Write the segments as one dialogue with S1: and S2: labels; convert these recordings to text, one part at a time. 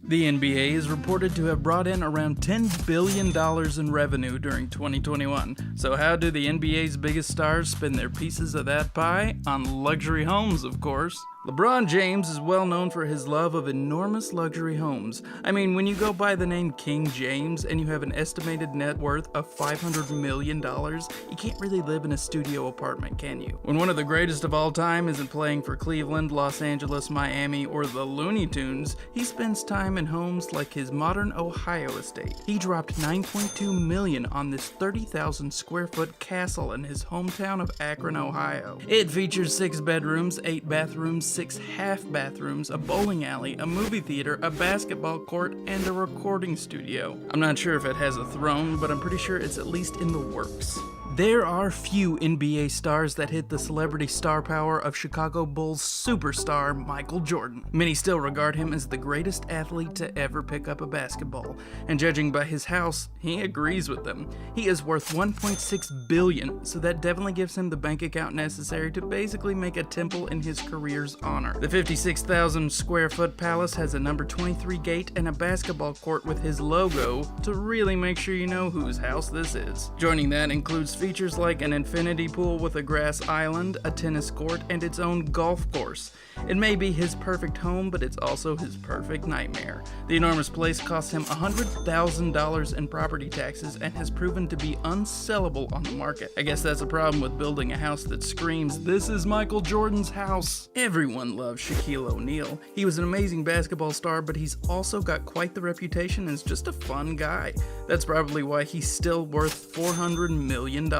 S1: The NBA is reported to have brought in around $10 billion in revenue during 2021. So how do the NBA's biggest stars spend their pieces of that pie? On luxury homes, of course. LeBron James is well known for his love of enormous luxury homes. I mean, when you go by the name King James and you have an estimated net worth of $500 million, you can't really live in a studio apartment, can you? When one of the greatest of all time isn't playing for Cleveland, Los Angeles, Miami, or the Looney Tunes, he spends time in homes like his modern Ohio estate. He dropped $9.2 million on this 30,000 square foot castle in his hometown of Akron, Ohio. It features 6 bedrooms, 8 bathrooms, 6 half bathrooms, a bowling alley, a movie theater, a basketball court, and a recording studio. I'm not sure if it has a throne, but I'm pretty sure it's at least in the works. There are few NBA stars that hit the celebrity star power of Chicago Bulls superstar Michael Jordan. Many still regard him as the greatest athlete to ever pick up a basketball, and judging by his house, he agrees with them. He is worth $1.6 billion, so that definitely gives him the bank account necessary to basically make a temple in his career's honor. The 56,000 square foot palace has a number 23 gate and a basketball court with his logo to really make sure you know whose house this is. Joining that includes features like an infinity pool with a grass island, a tennis court, and its own golf course. It may be his perfect home, but it's also his perfect nightmare. The enormous place cost him $100,000 in property taxes and has proven to be unsellable on the market. I guess that's a problem with building a house that screams, "This is Michael Jordan's house." Everyone loves Shaquille O'Neal. He was an amazing basketball star, but he's also got quite the reputation as just a fun guy. That's probably why he's still worth $400 million.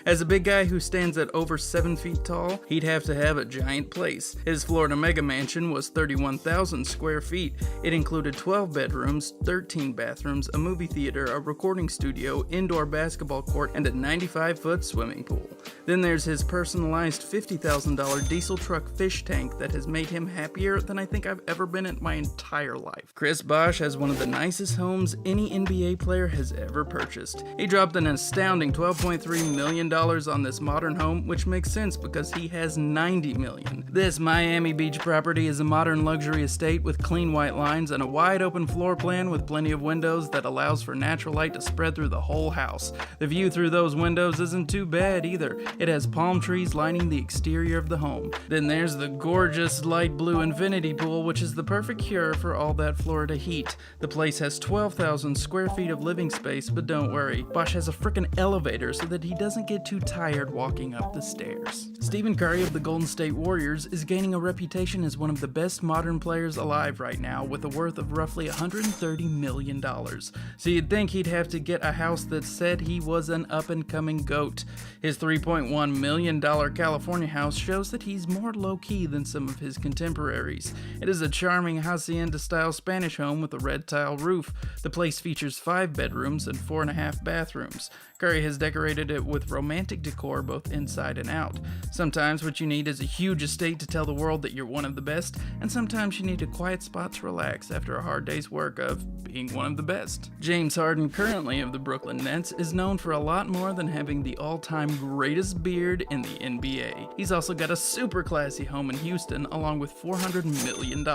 S1: As a big guy who stands at over 7 feet tall, he'd have to have a giant place. His Florida mega mansion was 31,000 square feet. It included 12 bedrooms, 13 bathrooms, a movie theater, a recording studio, indoor basketball court, and a 95-foot swimming pool. Then there's his personalized $50,000 diesel truck fish tank that has made him happier than I think I've ever been in my entire life. Chris Bosh has one of the nicest homes any NBA player has ever purchased. He dropped an astounding $12.3 million on this modern home, which makes sense because he has $90 million. This Miami Beach property is a modern luxury estate with clean white lines and a wide open floor plan with plenty of windows that allows for natural light to spread through the whole house. The view through those windows isn't too bad either. It has palm trees lining the exterior of the home. Then there's the gorgeous light blue infinity pool, which is the perfect cure for all that Florida heat. The place has 12,000 square feet of living space, but don't worry, Bosh has a frickin' elevator so that he doesn't get too tired walking up the stairs. Stephen Curry of the Golden State Warriors is gaining a reputation as one of the best modern players alive right now, with a worth of roughly $130 million. So you'd think he'd have to get a house that said he was an up-and-coming GOAT. His $3.1 million California house shows that he's more low-key than some of his contemporaries. It is a charming hacienda-style Spanish home with a red tile roof. The place features 5 bedrooms and 4.5 bathrooms. Curry has decorated it with romantic decor both inside and out. Sometimes what you need is a huge estate to tell the world that you're one of the best, and sometimes you need a quiet spot to relax after a hard day's work of being one of the best. James Harden, currently of the Brooklyn Nets, is known for a lot more than having the all-time greatest beard in the NBA. He's also got a super classy home in Houston along with $400 million.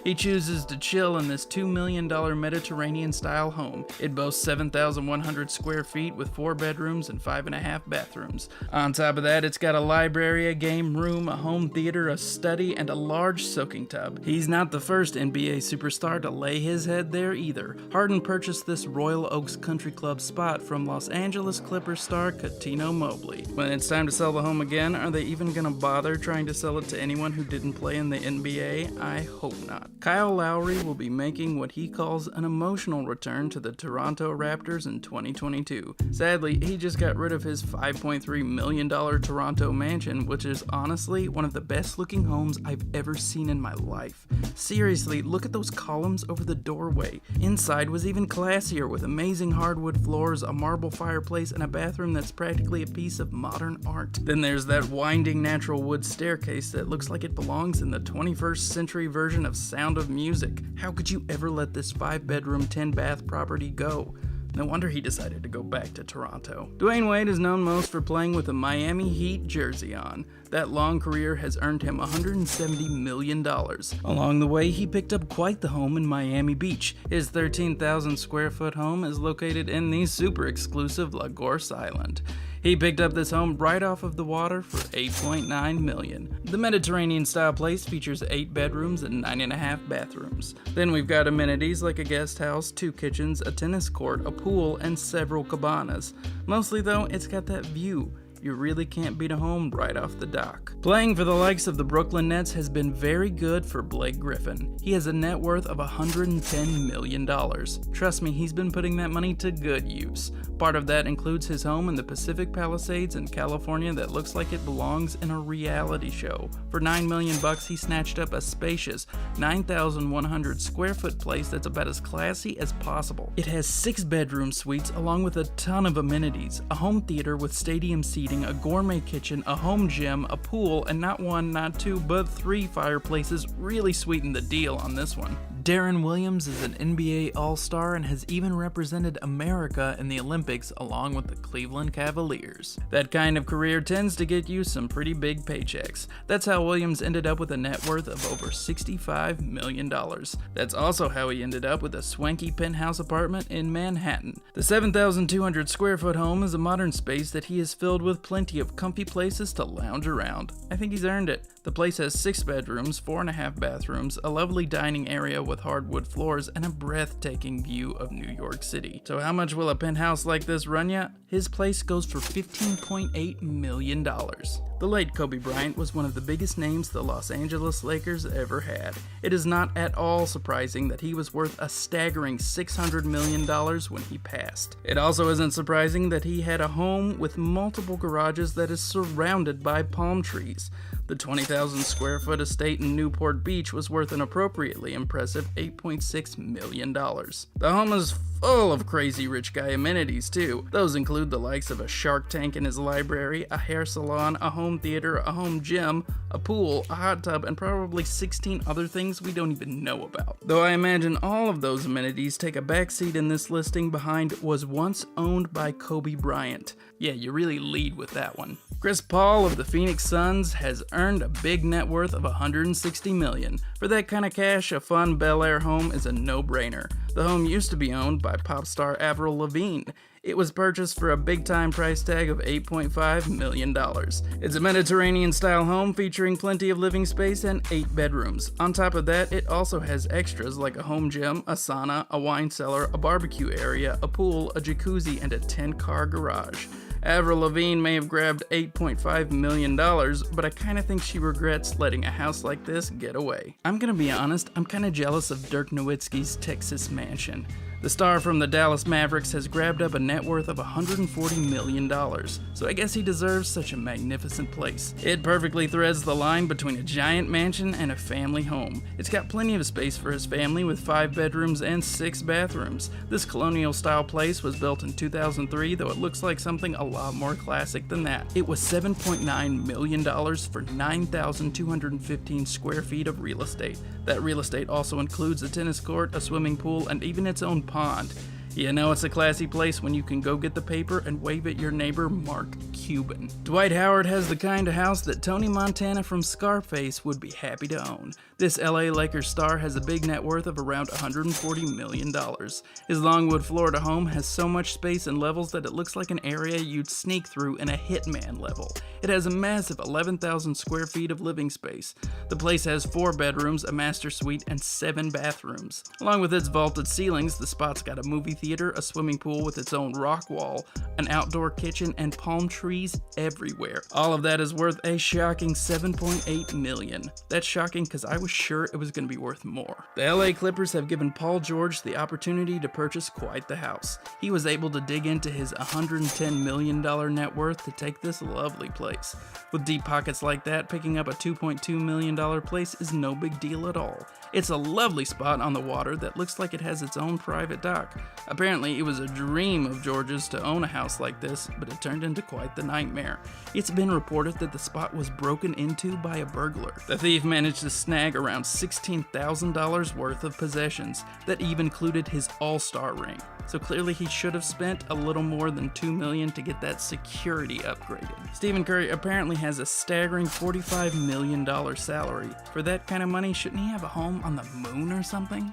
S1: He chooses to chill in this $2 million Mediterranean-style home. It boasts 7,100 square feet with 4 bedrooms and 5.5 bathrooms. On top of that, it's got a library, a game room, a home theater, a study, and a large soaking tub. He's not the first NBA superstar to lay his head there either. Harden purchased this Royal Oaks Country Club spot from Los Angeles Clippers star Cuttino Mobley. When it's time to sell the home again, are they even gonna bother trying to sell it to anyone who didn't play in the NBA? I hope not. Kyle Lowry will be making what he calls an emotional return to the Toronto Raptors in 2022. Sadly, he just got rid of his $5.3 million Toronto mansion, which is honestly one of the best looking homes I've ever seen in my life. Seriously, look at those columns over the doorway. Inside was even classier with amazing hardwood floors, a marble fireplace, and a bathroom that's practically a piece of modern art. Then there's that winding natural wood staircase that looks like it belongs in the 21st century version of Sound of Music. How could you ever let this 5-bedroom, 10-bath property go? No wonder he decided to go back to Toronto. Dwayne Wade is known most for playing with a Miami Heat jersey on. That long career has earned him $170 million. Along the way, he picked up quite the home in Miami Beach. His 13,000 square foot home is located in the super exclusive Lagos Island. He picked up this home right off of the water for $8.9 million. The Mediterranean-style place features 8 bedrooms and 9.5 bathrooms. Then we've got amenities like a guest house, 2 kitchens, a tennis court, a pool, and several cabanas. Mostly though, it's got that view. You really can't beat a home right off the dock. Playing for the likes of the Brooklyn Nets has been very good for Blake Griffin. He has a net worth of $110 million. Trust me, he's been putting that money to good use. Part of that includes his home in the Pacific Palisades in California that looks like it belongs in a reality show. For $9 million, he snatched up a spacious 9,100 square foot place that's about as classy as possible. It has 6 bedroom suites along with a ton of amenities, a home theater with stadium seating, a gourmet kitchen, a home gym, a pool, and not 1, not 2, but 3 fireplaces really sweeten the deal on this one. Deron Williams is an NBA All-Star and has even represented America in the Olympics along with the Cleveland Cavaliers. That kind of career tends to get you some pretty big paychecks. That's how Williams ended up with a net worth of over $65 million. That's also how he ended up with a swanky penthouse apartment in Manhattan. The 7,200 square foot home is a modern space that he has filled with plenty of comfy places to lounge around. I think he's earned it. The place has 6 bedrooms, 4.5 bathrooms, a lovely dining area with hardwood floors, and a breathtaking view of New York City. So how much will a penthouse like this run ya? His place goes for $15.8 million. The late Kobe Bryant was one of the biggest names the Los Angeles Lakers ever had. It is not at all surprising that he was worth a staggering $600 million when he passed. It also isn't surprising that he had a home with multiple garages that is surrounded by palm trees. The 20,000 square foot estate in Newport Beach was worth an appropriately impressive $8.6 million. The home is full of crazy rich guy amenities too. Those include the likes of a shark tank in his library, a hair salon, a home theater, a home gym, a pool, a hot tub, and probably 16 other things we don't even know about. Though I imagine all of those amenities take a backseat in this listing behind was once owned by Kobe Bryant. Yeah, you really lead with that one. Chris Paul of the Phoenix Suns has earned a big net worth of $160 million. For that kind of cash, a fun Bel Air home is a no-brainer. The home used to be owned by pop star Avril Lavigne. It was purchased for a big-time price tag of $8.5 million. It's a Mediterranean-style home featuring plenty of living space and 8 bedrooms. On top of that, it also has extras like a home gym, a sauna, a wine cellar, a barbecue area, a pool, a jacuzzi, and a 10-car garage. Avril Lavigne may have grabbed $8.5 million, but I kinda think she regrets letting a house like this get away. I'm gonna be honest, I'm kinda jealous of Dirk Nowitzki's Texas mansion. The star from the Dallas Mavericks has grabbed up a net worth of $140 million, so I guess he deserves such a magnificent place. It perfectly threads the line between a giant mansion and a family home. It's got plenty of space for his family with 5 bedrooms and 6 bathrooms. This colonial-style place was built in 2003, though it looks like something a lot more classic than that. It was $7.9 million for 9,215 square feet of real estate. That real estate also includes a tennis court, a swimming pool, and even its own pond. You know it's a classy place when you can go get the paper and wave at your neighbor Mark Cuban. Dwight Howard has the kind of house that Tony Montana from Scarface would be happy to own. This LA Lakers star has a big net worth of around $140 million. His Longwood, Florida home has so much space and levels that it looks like an area you'd sneak through in a Hitman level. It has a massive 11,000 square feet of living space. The place has 4 bedrooms, a master suite, and 7 bathrooms. Along with its vaulted ceilings, the spot's got a movie theater, a swimming pool with its own rock wall, an outdoor kitchen, and palm trees everywhere. All of that is worth a shocking $7.8 million. That's shocking because I was sure it was going to be worth more. The LA Clippers have given Paul George the opportunity to purchase quite the house. He was able to dig into his $110 million net worth to take this lovely place. With deep pockets like that, picking up a $2.2 million place is no big deal at all. It's a lovely spot on the water that looks like it has its own private dock. Apparently, it was a dream of George's to own a house like this, but it turned into quite the nightmare. It's been reported that the spot was broken into by a burglar. The thief managed to snag around $16,000 worth of possessions that even included his All-Star ring. So clearly he should have spent a little more than $2 million to get that security upgraded. Stephen Curry apparently has a staggering $45 million salary. For that kind of money, shouldn't he have a home on the moon or something?